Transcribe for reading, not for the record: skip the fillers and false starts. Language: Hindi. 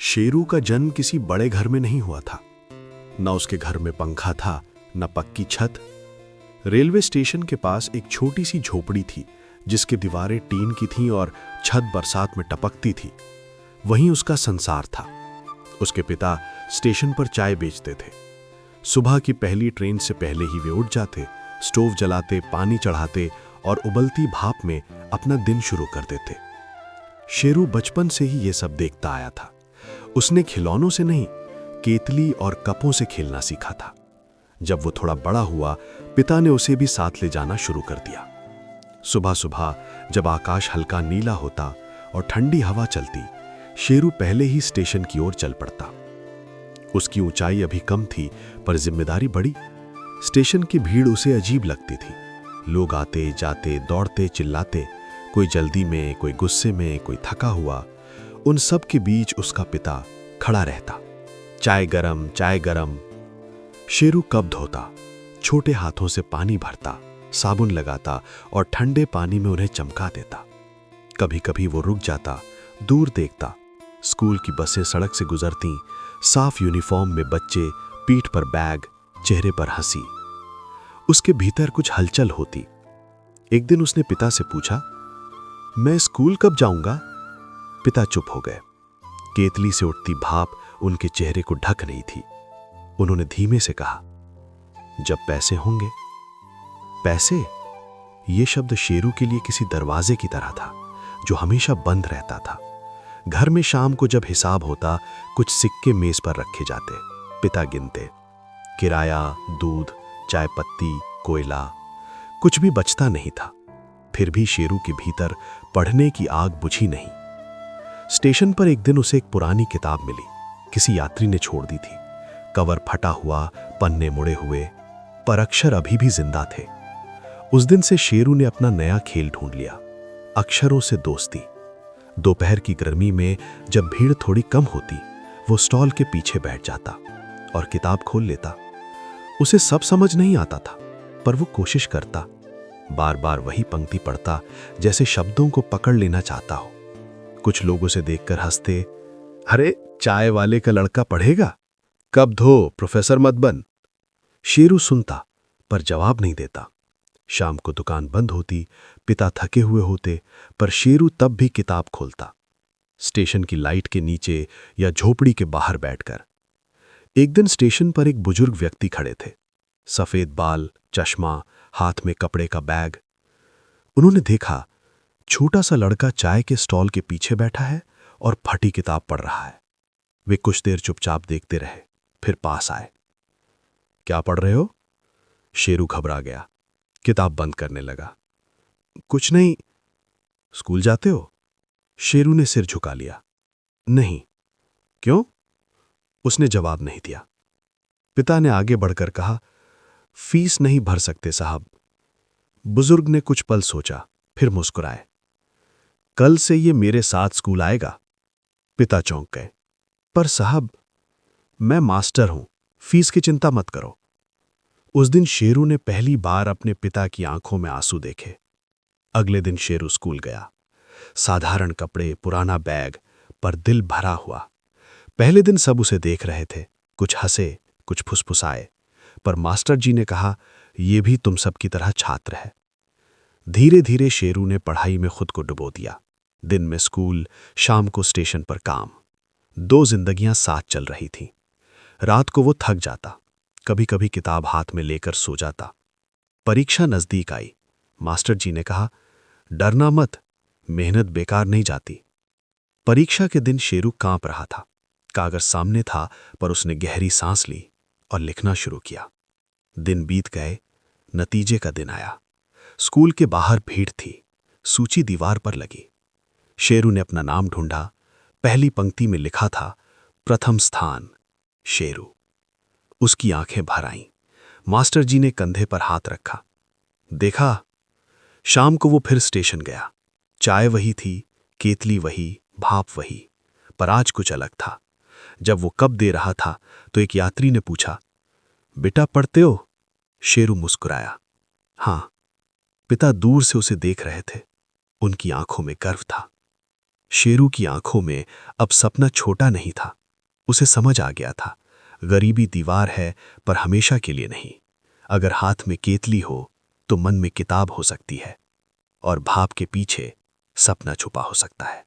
शेरू का जन्म किसी बड़े घर में नहीं हुआ था। न उसके घर में पंखा था, न पक्की छत। रेलवे स्टेशन के पास एक छोटी सी झोपड़ी थी जिसकी दीवारें टीन की थीं और छत बरसात में टपकती थी। वहीं उसका संसार था। उसके पिता स्टेशन पर चाय बेचते थे। सुबह की पहली ट्रेन से पहले ही वे उठ जाते, स्टोव जलाते, पानी चढ़ाते और उबलती भाप में अपना दिन शुरू कर देते। शेरू बचपन से ही ये सब देखता आया था। उसने खिलौनों से नहीं, केतली और कपों से खेलना सीखा था। जब वो थोड़ा बड़ा हुआ, पिता ने उसे भी साथ ले जाना शुरू कर दिया। सुबह सुबह जब आकाश हल्का नीला होता और ठंडी हवा चलती, शेरू पहले ही स्टेशन की ओर चल पड़ता। उसकी ऊंचाई अभी कम थी, पर जिम्मेदारी बड़ी। स्टेशन की भीड़ उसे अजीब लगती थी। लोग आते जाते, दौड़ते चिल्लाते, कोई जल्दी में, कोई गुस्से में, कोई थका हुआ। उन सब के बीच उसका पिता खड़ा रहता। चाय गरम, चाय गरम। शेरू कप धोता, छोटे हाथों से पानी भरता, साबुन लगाता और ठंडे पानी में उन्हें चमका देता। कभी कभी वो रुक जाता, दूर देखता। स्कूल की बसें सड़क से गुजरती, साफ यूनिफॉर्म में बच्चे, पीठ पर बैग, चेहरे पर हंसी। उसके भीतर कुछ हलचल होती। एक दिन उसने पिता से पूछा, मैं स्कूल कब जाऊंगा? पिता चुप हो गए। केतली से उठती भाप उनके चेहरे को ढक रही थी। उन्होंने धीमे से कहा, जब पैसे होंगे। पैसे? ये शब्द शेरू के लिए किसी दरवाजे की तरह था जो हमेशा बंद रहता था। घर में शाम को जब हिसाब होता, कुछ सिक्के मेज पर रखे जाते। पिता गिनते। किराया, दूध, चाय पत्ती, कोयला। कुछ भी बचता नहीं था। फिर भी शेरू के भीतर पढ़ने की आग बुझी नहीं। स्टेशन पर एक दिन उसे एक पुरानी किताब मिली। किसी यात्री ने छोड़ दी थी। कवर फटा हुआ, पन्ने मुड़े हुए, पर अक्षर अभी भी जिंदा थे। उस दिन से शेरू ने अपना नया खेल ढूंढ लिया, अक्षरों से दोस्ती। दोपहर की गर्मी में जब भीड़ थोड़ी कम होती, वो स्टॉल के पीछे बैठ जाता और किताब खोल लेता। उसे सब समझ नहीं आता था, पर वो कोशिश करता। बार बार वही पंक्ति पढ़ता, जैसे शब्दों को पकड़ लेना चाहता हो। कुछ लोग उसे देखकर हंसते, अरे चाय वाले का लड़का पढ़ेगा, कब धो, प्रोफेसर मत बन। शेरू सुनता, पर जवाब नहीं देता। शाम को दुकान बंद होती, पिता थके हुए होते, पर शेरू तब भी किताब खोलता। स्टेशन की लाइट के नीचे या झोपड़ी के बाहर बैठकर। एक दिन स्टेशन पर एक बुजुर्ग व्यक्ति खड़े थे। सफेद बाल, चश्मा, हाथ में कपड़े का बैग। उन्होंने देखा, छोटा सा लड़का चाय के स्टॉल के पीछे बैठा है और फटी किताब पढ़ रहा है। वे कुछ देर चुपचाप देखते रहे, फिर पास आए। क्या पढ़ रहे हो? शेरू घबरा गया, किताब बंद करने लगा। कुछ नहीं। स्कूल जाते हो? शेरू ने सिर झुका लिया। नहीं। क्यों? उसने जवाब नहीं दिया। पिता ने आगे बढ़कर कहा, फीस नहीं भर सकते साहब। बुजुर्ग ने कुछ पल सोचा, फिर मुस्कुराए। कल से ये मेरे साथ स्कूल आएगा। पिता चौंक गए। पर साहब, मैं मास्टर हूं, फीस की चिंता मत करो। उस दिन शेरू ने पहली बार अपने पिता की आंखों में आंसू देखे। अगले दिन शेरू स्कूल गया। साधारण कपड़े, पुराना बैग, पर दिल भरा हुआ। पहले दिन सब उसे देख रहे थे, कुछ हंसे, कुछ फुसफुसाए, पर मास्टर जी ने कहा, यह भी तुम सब की तरह छात्र है। धीरे धीरे शेरू ने पढ़ाई में खुद को डुबो दिया। दिन में स्कूल, शाम को स्टेशन पर काम। 2 जिंदगियां साथ चल रही थीं। रात को वो थक जाता, कभी कभी किताब हाथ में लेकर सो जाता। परीक्षा नजदीक आई। मास्टर जी ने कहा, डरना मत, मेहनत बेकार नहीं जाती। परीक्षा के दिन शेरू कांप रहा था। कागज सामने था, पर उसने गहरी सांस ली और लिखना शुरू किया। दिन बीत गए, नतीजे का दिन आया। स्कूल के बाहर भीड़ थी, सूची दीवार पर लगी। शेरू ने अपना नाम ढूंढा। पहली पंक्ति में लिखा था, प्रथम स्थान, शेरू। उसकी आंखें भर आईं। मास्टर जी ने कंधे पर हाथ रखा। देखा? शाम को वो फिर स्टेशन गया। चाय वही थी, केतली वही, भाप वही, पर आज कुछ अलग था। जब वो कप दे रहा था तो एक यात्री ने पूछा, बेटा पढ़ते हो? शेरू मुस्कुराया। हां। पिता दूर से उसे देख रहे थे। उनकी आंखों में गर्व था। शेरू की आंखों में अब सपना छोटा नहीं था। उसे समझ आ गया था, गरीबी दीवार है पर हमेशा के लिए नहीं। अगर हाथ में केतली हो तो मन में किताब हो सकती है, और भाव के पीछे सपना छुपा हो सकता है।